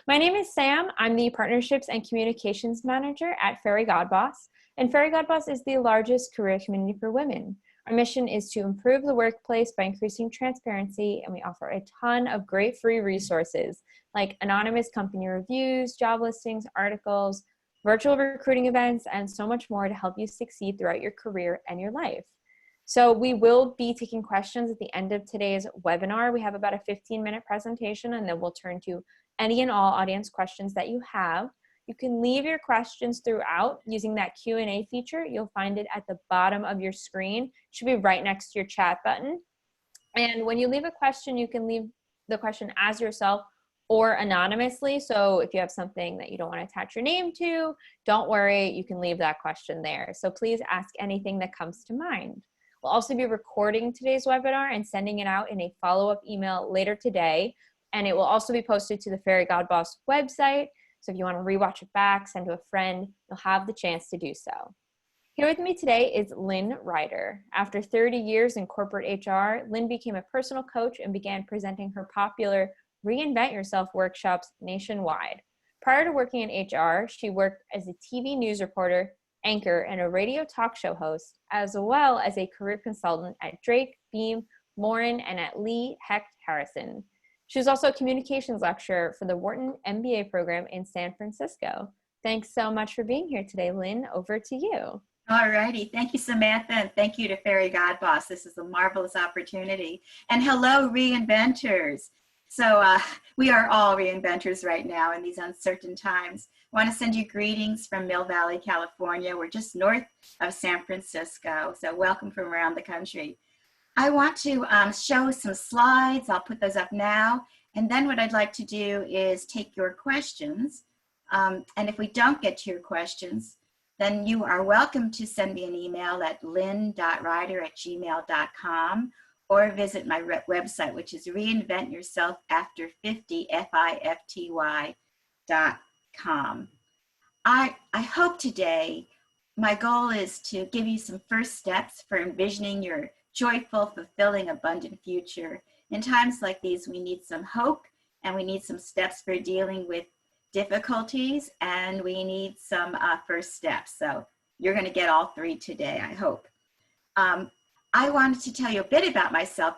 My name is Sam. I'm the Partnerships and Communications Manager at Fairygodboss, and Fairygodboss is the largest career community for women. Our mission is to improve the workplace by increasing transparency, and we offer a ton of great free resources like anonymous company reviews, job listings, articles, virtual recruiting events, and so much more to help you succeed throughout your career and your life. So we will be taking questions at the end of today's webinar. We have about a 15-minute presentation, and then we'll turn to any and all audience questions that you have. You can leave your questions throughout using that Q&A feature. You'll find it at the bottom of your screen. It should be right next to your chat button. And when you leave a question, you can leave the question as yourself or anonymously. So if you have something that you don't want to attach your name to, don't worry, you can leave that question there. So please ask anything that comes to mind. We'll also be recording today's webinar and sending it out in a follow-up email later today. And it will also be posted to the Fairygodboss website. So if you want to rewatch it back, send to a friend, you'll have the chance to do so. Here with me today is Lynn Ryder. After 30 years in corporate HR, Lynn became a personal coach and began presenting her popular Reinvent Yourself workshops nationwide. Prior to working in HR, she worked as a TV news reporter, anchor, and a radio talk show host, as well as a career consultant at Drake, Beam, Morin, and at Lee Hecht Harrison. She was also a communications lecturer for the Wharton MBA program in San Francisco. Thanks so much for being here today, Lynn. Over to you. All righty. Thank you, Samantha, and thank you to Fairygodboss. This is a marvelous opportunity. And hello, reinventors. So we are all reinventors right now in these uncertain times. I want to send you greetings from Mill Valley, California. We're just north of San Francisco, so welcome from around the country. I want to show some slides. I'll put those up now. And then what I'd like to do is take your questions. And if we don't get to your questions, then you are welcome to send me an email at lynn.ryder@gmail.com or visit my website, which is reinventyourselfafter50.com. I hope today, my goal is to give you some first steps for envisioning your joyful, fulfilling, abundant future. In times like these, we need some hope, and we need some steps for dealing with difficulties, and we need some first steps. So you're going to get all three today, I hope. I wanted to tell you a bit about myself.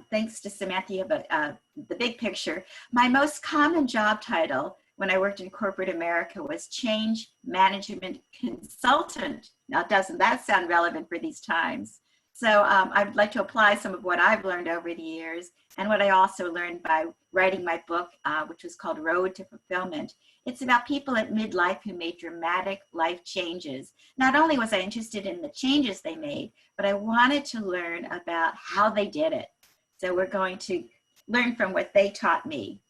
Thanks to Samantha, you have the big picture. My most common job title when I worked in corporate America was Change Management Consultant. Now, doesn't that sound relevant for these times? So I'd like to apply some of what I've learned over the years and what I also learned by writing my book, which was called Road to Fulfillment. It's about people at midlife who made dramatic life changes. Not only was I interested in the changes they made, but I wanted to learn about how they did it. So we're going to learn from what they taught me.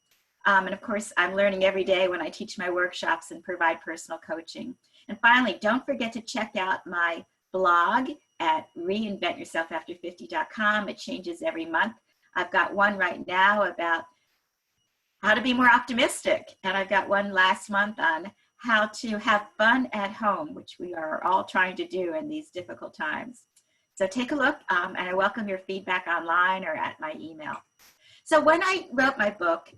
And of course, I'm learning every day when I teach my workshops and provide personal coaching. And finally, don't forget to check out my blog at reinventyourselfafter50.com. It changes every month. I've got one right now about how to be more optimistic. And I've got one last month on how to have fun at home, which we are all trying to do in these difficult times. So take a look, and I welcome your feedback online or at my email. So when I wrote my book,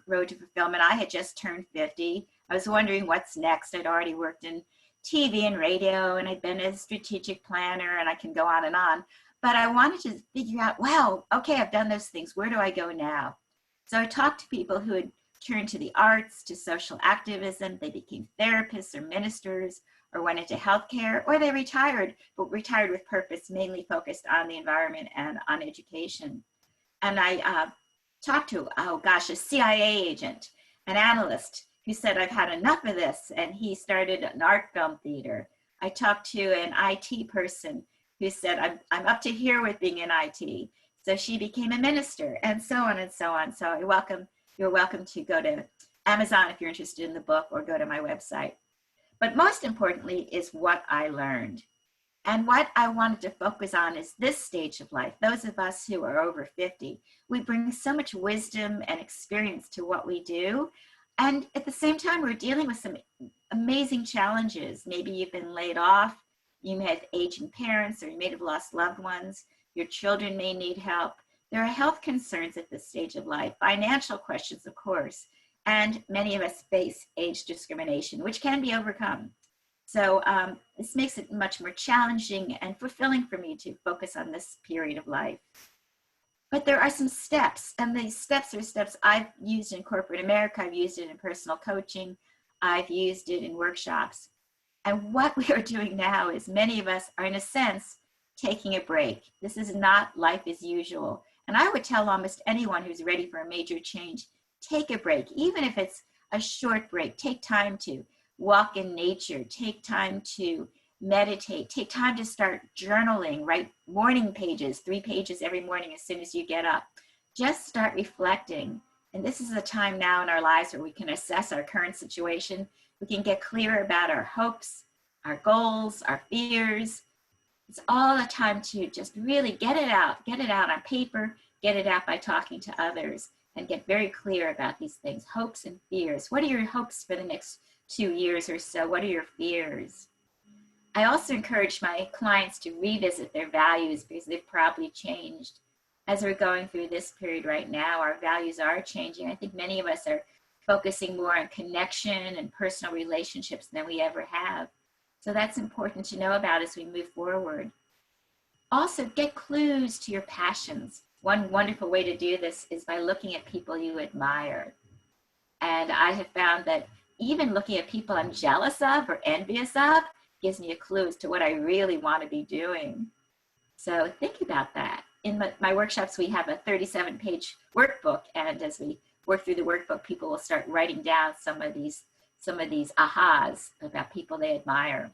Road to Fulfillment, I had just turned 50. I was wondering what's next. I'd already worked in TV and radio, and I'd been a strategic planner, and I can go on and on. But I wanted to figure out, wow, okay, I've done those things. Where do I go now? So I talked to people who had turned to the arts, to social activism. They became therapists or ministers, or went into healthcare, or they retired, but retired with purpose, mainly focused on the environment and on education. And I talked to, a CIA agent, an analyst, who said, I've had enough of this, and he started an art film theater. I talked to an IT person who said, I'm up to here with being in IT. So she became a minister, and so on and so on. So you're welcome to go to Amazon if you're interested in the book, or go to my website. But most importantly is what I learned. And what I wanted to focus on is this stage of life. Those of us who are over 50, we bring so much wisdom and experience to what we do. And at the same time, we're dealing with some amazing challenges. Maybe you've been laid off, you may have aging parents, or you may have lost loved ones. Your children may need help. There are health concerns at this stage of life, financial questions, of course. And many of us face age discrimination, which can be overcome. So this makes it much more challenging and fulfilling for me to focus on this period of life. But there are some steps, and these steps are steps I've used in corporate America. I've used it in personal coaching. I've used it in workshops. And what we are doing now is many of us are, in a sense, taking a break. This is not life as usual. And I would tell almost anyone who's ready for a major change, take a break, even if it's a short break. Take time to walk in nature, take time to meditate, take time to start journaling, write morning pages, 3 pages every morning as soon as you get up. Just start reflecting. And this is a time now in our lives where we can assess our current situation. We can get clear about our hopes, our goals, our fears. It's all a time to just really get it out on paper, get it out by talking to others, and get very clear about these things, hopes and fears. What are your hopes for the next 2 years or so? What are your fears? I also encourage my clients to revisit their values because they've probably changed. As we're going through this period right now, our values are changing. I think many of us are focusing more on connection and personal relationships than we ever have. So that's important to know about as we move forward. Also, get clues to your passions. One wonderful way to do this is by looking at people you admire. And I have found that even looking at people I'm jealous of or envious of gives me a clue as to what I really want to be doing. So think about that. In my workshops, we have a 37-page workbook, and as we work through the workbook, people will start writing down some of these ahas about people they admire.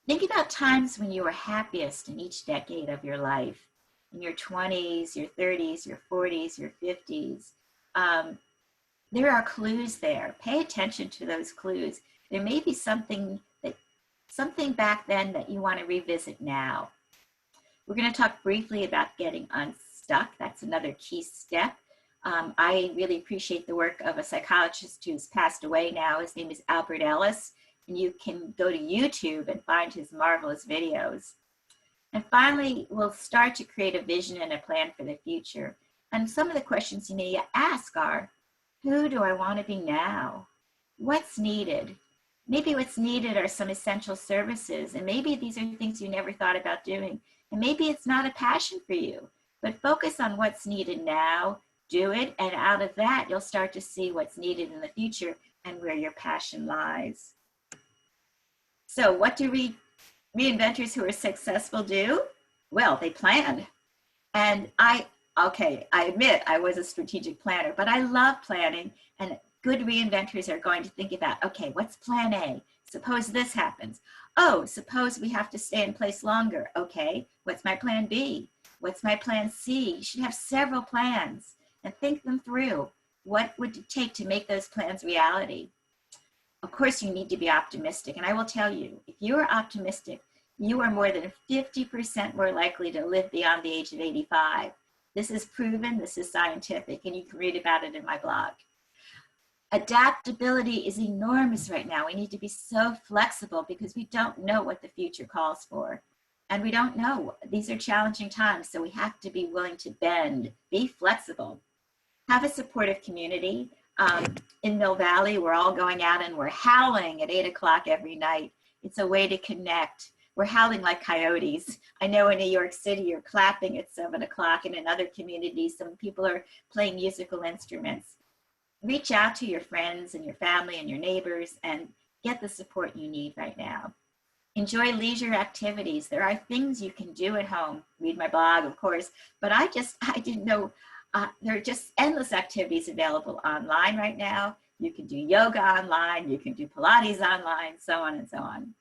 Think about times when you were happiest in each decade of your life, in your 20s, your 30s, your 40s, your 50s. There are clues there. Pay attention to those clues. There may be something back then that you want to revisit now. We're going to talk briefly about getting unstuck. That's another key step. I really appreciate the work of a psychologist who's passed away now. His name is Albert Ellis, and you can go to YouTube and find his marvelous videos. And finally, we'll start to create a vision and a plan for the future. And some of the questions you may ask are, who do I want to be now? What's needed? Maybe what's needed are some essential services, and maybe these are things you never thought about doing. And maybe it's not a passion for you, but focus on what's needed now, do it, and out of that, you'll start to see what's needed in the future and where your passion lies. So what do reinventors who are successful do? Well, they plan. And I admit I was a strategic planner, but I love planning, and good reinventors are going to think about, okay, what's plan A? Suppose this happens. Oh, suppose we have to stay in place longer. Okay, what's my plan B? What's my plan C? You should have several plans and think them through. What would it take to make those plans reality? Of course, you need to be optimistic. And I will tell you, if you are optimistic, you are more than 50% more likely to live beyond the age of 85. This is proven, this is scientific, and you can read about it in my blog. Adaptability is enormous right now. We need to be so flexible because we don't know what the future calls for. And we don't know. These are challenging times, so we have to be willing to bend, be flexible. Have a supportive community. In Mill Valley, we're all going out and we're howling at 8 o'clock every night. It's a way to connect. We're howling like coyotes. I know in New York City, you're clapping at 7 o'clock, and in other communities, some people are playing musical instruments. Reach out to your friends and your family and your neighbors and get the support you need right now. Enjoy leisure activities. There are things you can do at home. Read my blog, of course, but I didn't know there are just endless activities available online right now. You can do yoga online, you can do Pilates online, so on and so on.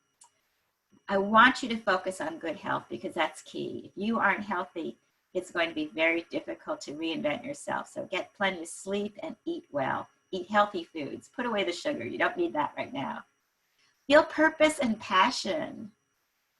I want you to focus on good health because that's key. If you aren't healthy, it's going to be very difficult to reinvent yourself. So get plenty of sleep and eat well. Eat healthy foods. Put away the sugar. You don't need that right now. Feel purpose and passion.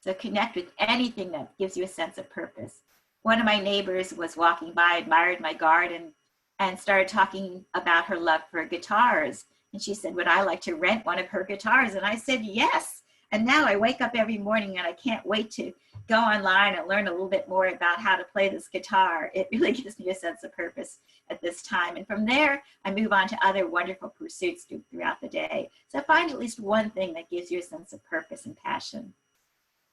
So connect with anything that gives you a sense of purpose. One of my neighbors was walking by, admired my garden, and started talking about her love for guitars. And she said, would I like to rent one of her guitars? And I said, yes. And now I wake up every morning and I can't wait to go online and learn a little bit more about how to play this guitar. It really gives me a sense of purpose at this time. And from there, I move on to other wonderful pursuits throughout the day. So find at least one thing that gives you a sense of purpose and passion.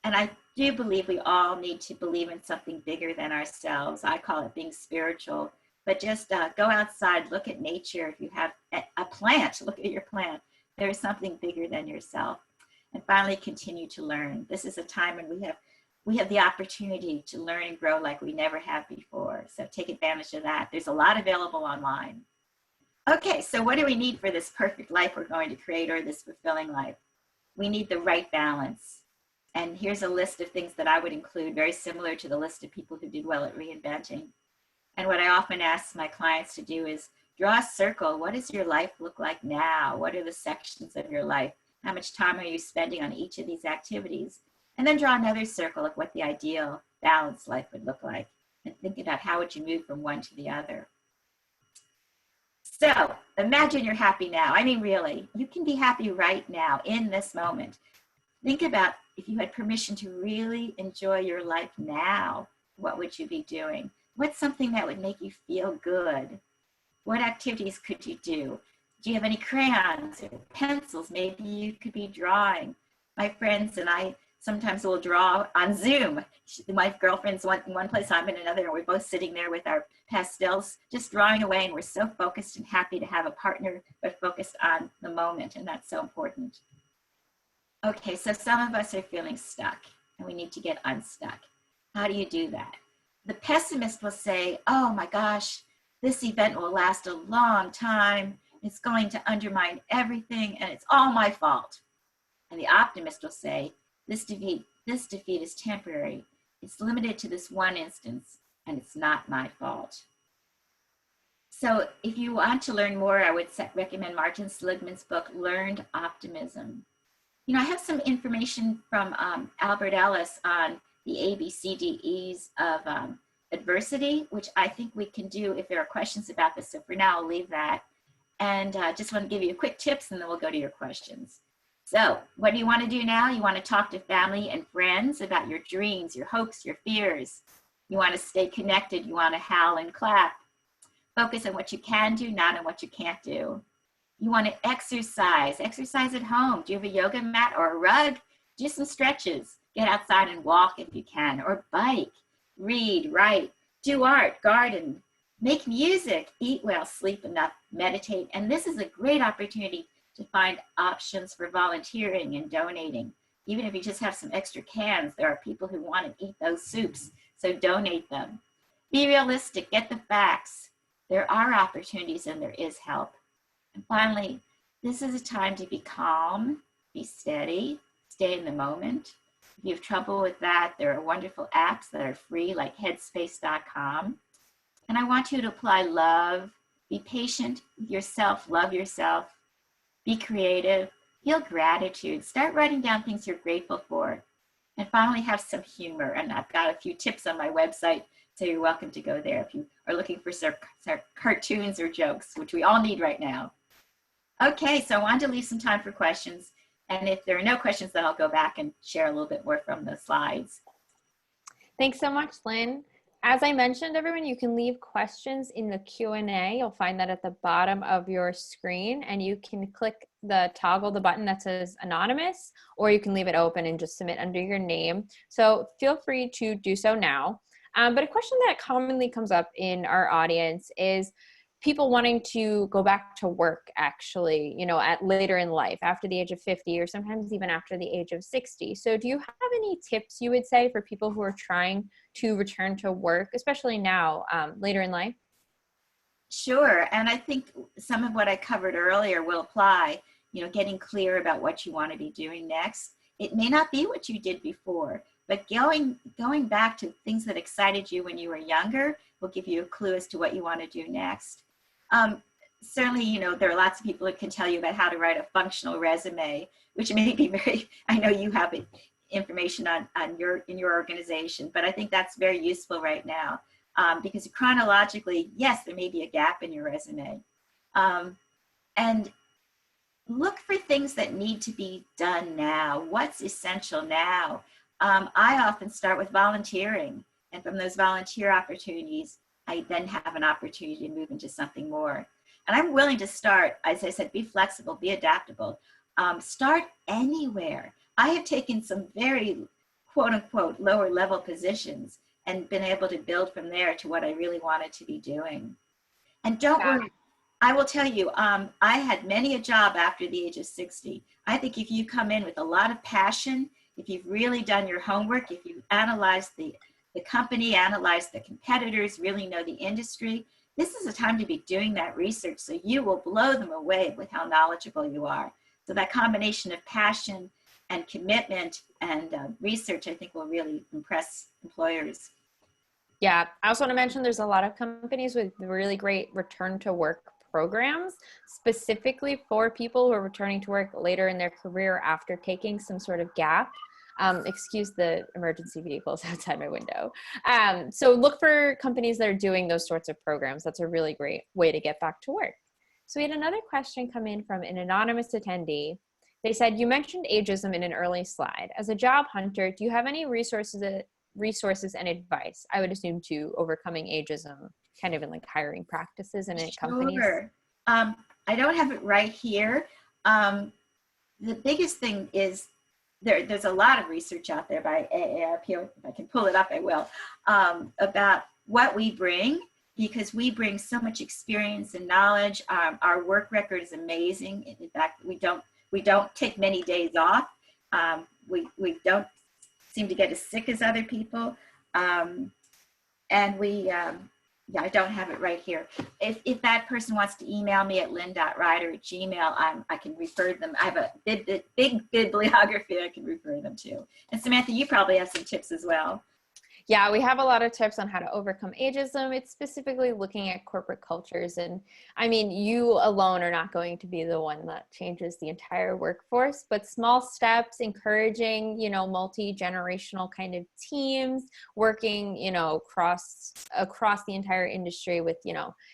And I do believe we all need to believe in something bigger than ourselves. I call it being spiritual. But just go outside, look at nature. If you have a plant, look at your plant. There is something bigger than yourself. And finally, continue to learn. This is a time when we have the opportunity to learn and grow like we never have before. So take advantage of that. There's a lot available online. Okay, so what do we need for this perfect life we're going to create, or this fulfilling life? We need the right balance. And here's a list of things that I would include, very similar to the list of people who did well at reinventing. And what I often ask my clients to do is draw a circle. What does your life look like now? What are the sections of your life? How much time are you spending on each of these activities? And then draw another circle of what the ideal balanced life would look like. And think about how would you move from one to the other. So imagine you're happy now. I mean, really, you can be happy right now in this moment. Think about if you had permission to really enjoy your life now, what would you be doing? What's something that would make you feel good? What activities could you do? Do you have any crayons or pencils? Maybe you could be drawing. My friends and I sometimes will draw on Zoom. My girlfriend's in one place, I'm in another, and we're both sitting there with our pastels, just drawing away, and we're so focused and happy to have a partner, but focused on the moment, and that's so important. Okay, so some of us are feeling stuck, and we need to get unstuck. How do you do that? The pessimist will say, oh my gosh, this event will last a long time. It's going to undermine everything, and it's all my fault. And the optimist will say, this defeat is temporary. It's limited to this one instance, and it's not my fault. So if you want to learn more, I would recommend Martin Seligman's book, Learned Optimism. You know, I have some information from Albert Ellis on the ABCDEs of adversity, which I think we can do if there are questions about this. So for now, I'll leave that. And just want to give you quick tips, and then we'll go to your questions. So what do you want to do now? You want to talk to family and friends about your dreams, your hopes, your fears. You want to stay connected. You want to howl and clap. Focus on what you can do, not on what you can't do. You want to exercise. Exercise at home. Do you have a yoga mat or a rug? Do some stretches. Get outside and walk if you can, or bike. Read, write, do art, garden. Make music, eat well, sleep enough, meditate. And this is a great opportunity to find options for volunteering and donating. Even if you just have some extra cans, there are people who want to eat those soups, so donate them. Be realistic, get the facts. There are opportunities and there is help. And finally, this is a time to be calm, be steady, stay in the moment. If you have trouble with that, there are wonderful apps that are free, like headspace.com. And I want you to apply love, be patient with yourself, love yourself, be creative, feel gratitude, start writing down things you're grateful for, and finally have some humor. And I've got a few tips on my website, so you're welcome to go there if you are looking for some cartoons or jokes, which we all need right now. Okay, so I wanted to leave some time for questions. And if there are no questions, then I'll go back and share a little bit more from the slides. Thanks so much, Lynn. As I mentioned, everyone, you can leave questions in the Q&A. You'll find that at the bottom of your screen, and you can click the button that says anonymous, or you can leave it open and just submit under your name. So feel free to do so now. But a question that commonly comes up in our audience is people wanting to go back to work, actually, at later in life, after the age of 50, or sometimes even after the age of 60. So do you have any tips you would say for people who are trying to return to work, especially now, later in life? Sure. And I think some of what I covered earlier will apply, getting clear about what you want to be doing next. It may not be what you did before, but going back to things that excited you when you were younger will give you a clue as to what you want to do next. Certainly, there are lots of people that can tell you about how to write a functional resume, which may be I know you have information in your organization, but I think that's very useful right now because chronologically, yes, there may be a gap in your resume. And look for things that need to be done now. What's essential now? I often start with volunteering, and from those volunteer opportunities, I then have an opportunity to move into something more. And I'm willing to start, as I said, be flexible, be adaptable. Start anywhere. I have taken some very quote unquote lower level positions and been able to build from there to what I really wanted to be doing. And don't worry, I will tell you, I had many a job after the age of 60. I think if you come in with a lot of passion, if you've really done your homework, if you analyze the company, analyze the competitors, really know the industry, this is a time to be doing that research, so you will blow them away with how knowledgeable you are. So that combination of passion and commitment and research, I think, will really impress employers. Yeah, I also want to mention there's a lot of companies with really great return to work programs specifically for people who are returning to work later in their career after taking some sort of gap. Excuse the emergency vehicles outside my window. So look for companies that are doing those sorts of programs. That's a really great way to get back to work. So we had another question come in from an anonymous attendee. They said, you mentioned ageism in an early slide. As a job hunter, do you have any resources and advice, I would assume, to overcoming ageism, kind of in like hiring practices and in companies? Sure. I don't have it right here. The biggest thing is there's a lot of research out there by AARP. If I can pull it up, I will, about what we bring, because we bring so much experience and knowledge. Our work record is amazing. In fact, we don't take many days off. We don't seem to get as sick as other people. And I don't have it right here. If that person wants to email me at lynn.ryder@gmail.com, I can refer them. I have a big bibliography I can refer them to. And Samantha, you probably have some tips as well. Yeah, we have a lot of tips on how to overcome ageism. It's specifically looking at corporate cultures. And I mean, you alone are not going to be the one that changes the entire workforce, but small steps, encouraging, multi-generational kind of teams, working, across the entire industry with,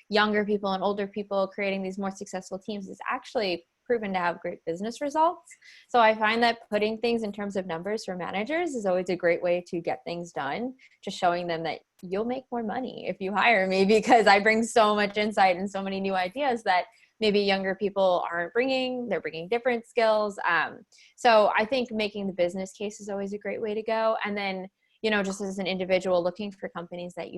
younger people and older people, creating these more successful teams is actually proven to have great business results. So I find that putting things in terms of numbers for managers is always a great way to get things done, just showing them that you'll make more money if you hire me, because I bring so much insight and so many new ideas that maybe younger people aren't bringing. They're bringing different skills. So I think making the business case is always a great way to go. And then, just as an individual, looking for companies that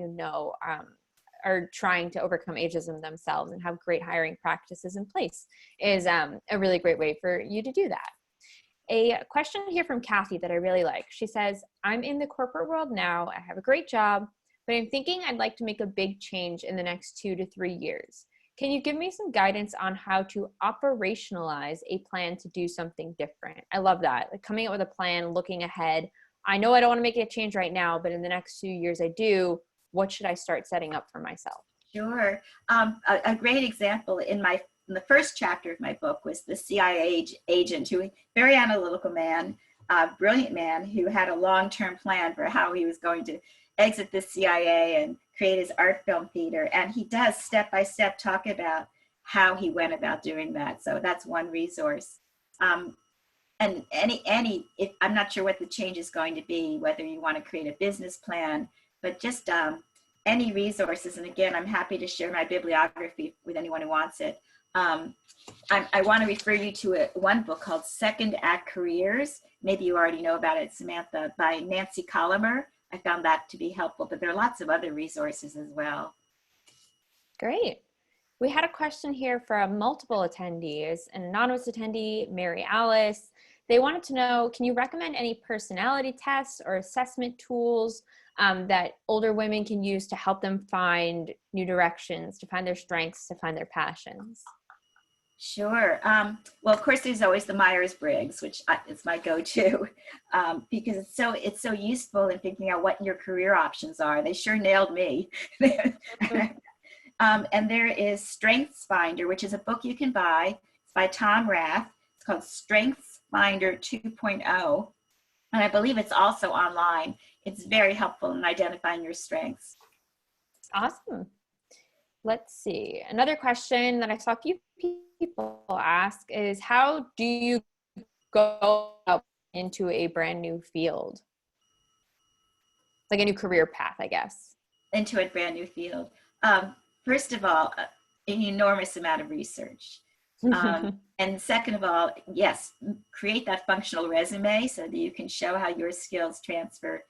are trying to overcome ageism themselves and have great hiring practices in place is a really great way for you to do that. A question here from Kathy that I really like. She says, I'm in the corporate world now. I have a great job, but I'm thinking I'd like to make a big change in the next 2 to 3 years. Can you give me some guidance on how to operationalize a plan to do something different? I love that. Like coming up with a plan, looking ahead. I know I don't want to make a change right now, but in the next 2 years I do. What should I start setting up for myself? Sure. A great example in the first chapter of my book was the CIA agent, who very analytical man, brilliant man, who had a long-term plan for how he was going to exit the CIA and create his art film theater. And he does step by step talk about how he went about doing that. So that's one resource. And if I'm not sure what the change is going to be, whether you want to create a business plan, but just any resources. And again, I'm happy to share my bibliography with anyone who wants it. I want to refer you to one book called Second Act Careers. Maybe you already know about it, Samantha, by Nancy Colomer. I found that to be helpful, but there are lots of other resources as well. Great. We had a question here from multiple attendees, an anonymous attendee, Mary Alice. They wanted to know, can you recommend any personality tests or assessment tools that older women can use to help them find new directions, to find their strengths, to find their passions? Sure. Well, of course, there's always the Myers-Briggs, which is my go-to, because it's so useful in figuring out what your career options are. They sure nailed me. And there is Strengths Finder, which is a book you can buy. It's by Tom Rath. It's called Strengths Finder 2.0. And I believe it's also online. It's very helpful in identifying your strengths. Awesome. Let's see. Another question that I saw a few people ask is, how do you go up into a brand new field? Like a new career path, I guess. Into a brand new field. First of all, an enormous amount of research. And second of all, yes, create that functional resume so that you can show how your skills transfer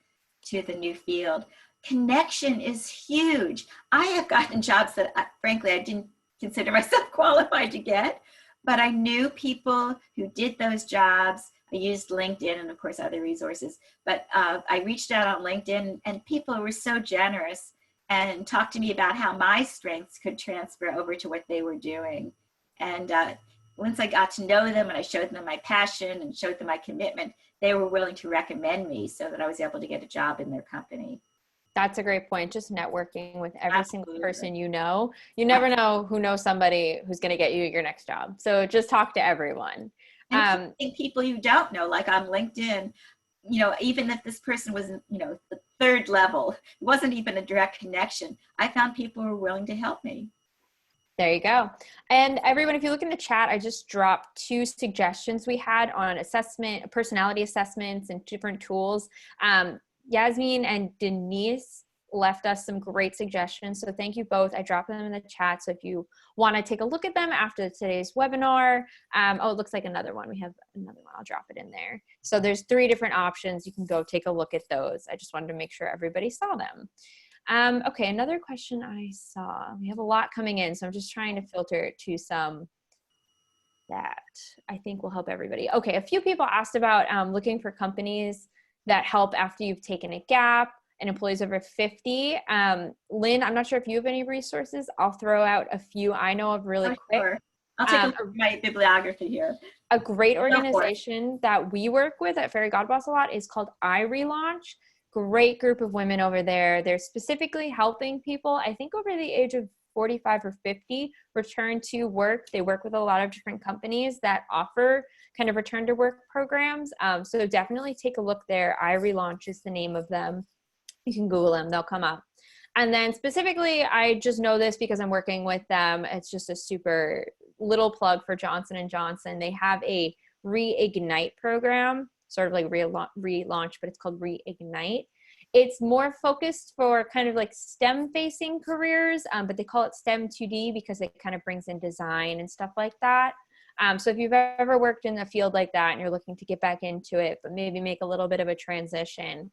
to the new field. Connection is huge. I have gotten jobs that, frankly, I didn't consider myself qualified to get, but I knew people who did those jobs. I used LinkedIn and, of course, other resources. But I reached out on LinkedIn, and people were so generous and talked to me about how my strengths could transfer over to what they were doing. And once I got to know them and I showed them my passion and showed them my commitment, they were willing to recommend me so that I was able to get a job in their company. That's a great point. Just networking with every Absolutely. single person you know. You never know who knows somebody who's going to get you your next job. So just talk to everyone. And people you don't know, like on LinkedIn, you know, even if this person was, you know, the third level, it wasn't even a direct connection, I found people who were willing to help me. There you go. And everyone, if you look in the chat, I just dropped 2 suggestions we had on assessment, personality assessments and different tools. Yasmin and Denise left us some great suggestions. So thank you both. I dropped them in the chat. So if you want to take a look at them after today's webinar, oh, it looks like another one. We have another one. I'll drop it in there. So there's 3 different options. You can go take a look at those. I just wanted to make sure everybody saw them. Okay, another question I saw. We have a lot coming in, so I'm just trying to filter to some that I think will help everybody. Okay, a few people asked about looking for companies that help after you've taken a gap and employees over 50. Lynn, I'm not sure if you have any resources. I'll throw out a few I know of really quick. Sure. I'll take a look at my bibliography here. A great organization that we work with at Fairygodboss a lot is called iRelaunch. Great group of women over there. They're specifically helping people, I think over the age of 45 or 50, return to work. They work with a lot of different companies that offer kind of return to work programs. So definitely take a look there. iRelaunch is the name of them. You can Google them, they'll come up. And then specifically, I just know this because I'm working with them. It's just a super little plug for Johnson & Johnson. They have a Reignite program, sort of like relaunch, but it's called Reignite. It's more focused for kind of like STEM facing careers, but they call it STEM 2D because it kind of brings in design and stuff like that. So if you've ever worked in a field like that and you're looking to get back into it, but maybe make a little bit of a transition,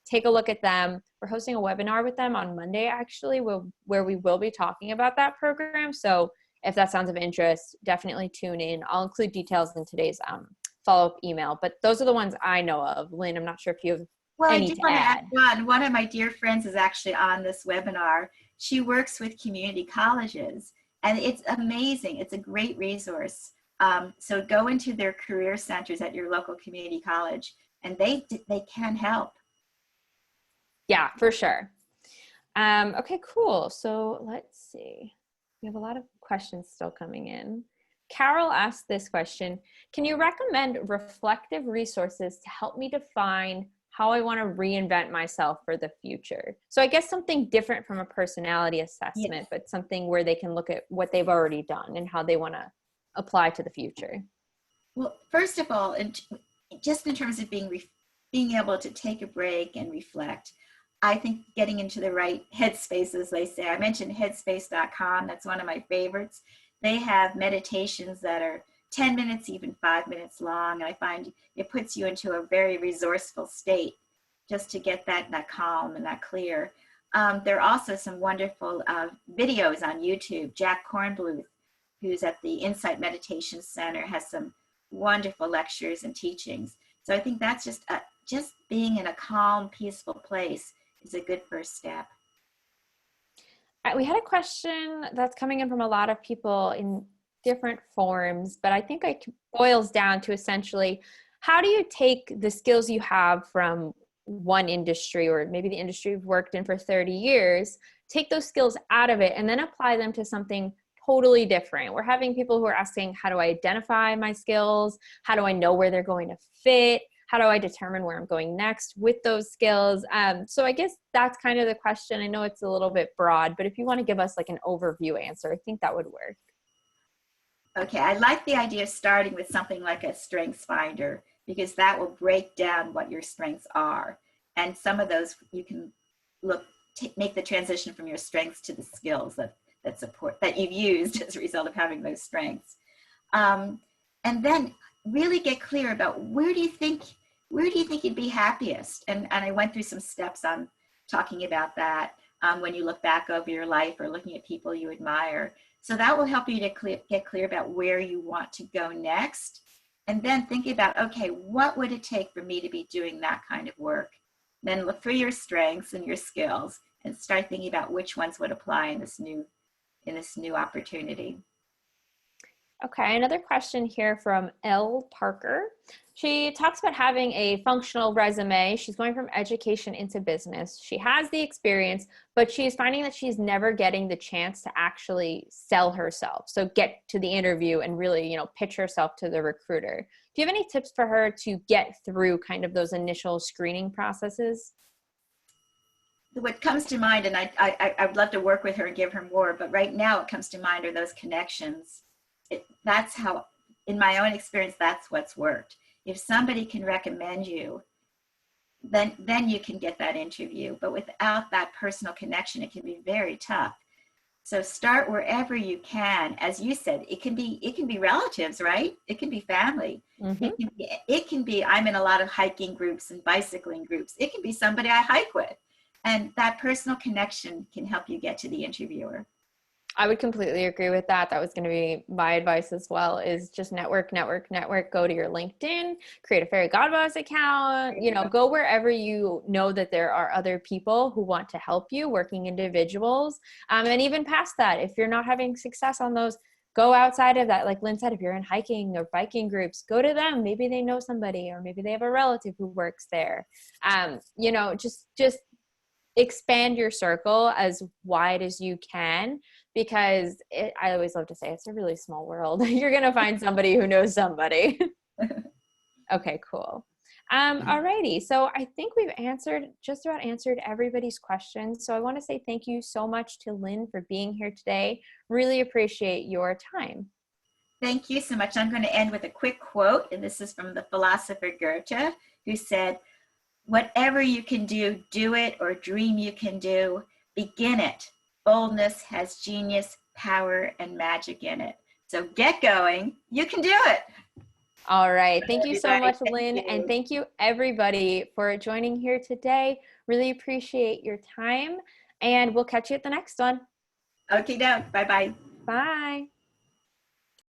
take a look at them. We're hosting a webinar with them on Monday, actually, where we will be talking about that program. So if that sounds of interest, definitely tune in. I'll include details in today's follow-up email, but those are the ones I know of. Lynn, I'm not sure if you have any to add. One of my dear friends is actually on this webinar. She works with community colleges, and it's amazing. It's a great resource. So go into their career centers at your local community college, and they can help. Yeah, for sure. Okay, cool. So let's see. We have a lot of questions still coming in. Carol asked this question: can you recommend reflective resources to help me define how I want to reinvent myself for the future? So I guess something different from a personality assessment, yes, but something where they can look at what they've already done and how they want to apply to the future. Well, first of all, just in terms of being able to take a break and reflect, I think getting into the right headspace, as they say. I mentioned headspace.com. That's one of my favorites. They have meditations that are 10 minutes, even 5 minutes long. And I find it puts you into a very resourceful state just to get that calm and that clear. There are also some wonderful videos on YouTube. Jack Kornbluth, who's at the Insight Meditation Center, has some wonderful lectures and teachings. So I think that's just being in a calm, peaceful place is a good first step. We had a question that's coming in from a lot of people in different forms, but I think it boils down to essentially, how do you take the skills you have from one industry, or maybe the industry you've worked in for 30 years, take those skills out of it and then apply them to something totally different? We're having people who are asking, how do I identify my skills? How do I know where they're going to fit? How do I determine where I'm going next with those skills? So I guess that's kind of the question. I know it's a little bit broad, but if you want to give us like an overview answer, I think that would work. Okay, I like the idea of starting with something like a strengths finder, because that will break down what your strengths are. And some of those you can make the transition from your strengths to the skills that support, that you've used as a result of having those strengths. And then really get clear about where do you think you'd be happiest? And I went through some steps on talking about that when you look back over your life or looking at people you admire. So that will help you to get clear about where you want to go next. And then think about, okay, what would it take for me to be doing that kind of work? Then look for your strengths and your skills and start thinking about which ones would apply in this new opportunity. Okay, another question here from L. Parker. She talks about having a functional resume. She's going from education into business. She has the experience, but she's finding that she's never getting the chance to actually sell herself. So get to the interview and really, pitch herself to the recruiter. Do you have any tips for her to get through kind of those initial screening processes? What comes to mind, and I would love to work with her and give her more, but right now what comes to mind are those connections. That's how, in my own experience, that's what's worked. If somebody can recommend you, then you can get that interview. But without that personal connection, it can be very tough. So start wherever you can. As you said, it can be relatives, right? It can be family. Mm-hmm. It can be, I'm in a lot of hiking groups and bicycling groups. It can be somebody I hike with. And that personal connection can help you get to the interviewer. I would completely agree with that. That was going to be my advice as well, is just network. Go to your LinkedIn, create a Fairygodboss account, go wherever you know that there are other people who want to help you, working individuals. And even past that, if you're not having success on those, go outside of that. Like Lynn said, if you're in hiking or biking groups, go to them. Maybe they know somebody, or maybe they have a relative who works there. Just expand your circle as wide as you can, because I always love to say it's a really small world. You're going to find somebody who knows somebody. Okay, cool. Alrighty. So I think we've just about answered everybody's questions. So I want to say thank you so much to Lynn for being here today. Really appreciate your time. Thank you so much. I'm going to end with a quick quote, and this is from the philosopher Goethe, who said, "Whatever you can do, do it, or dream you can do, begin it. Boldness has genius, power, and magic in it." So get going. You can do it. All right. Thank you so much, Thank Lynn. you. And thank you, everybody, for joining here today. Really appreciate your time. And we'll catch you at the next one. Okay, doke. Bye-bye. Bye.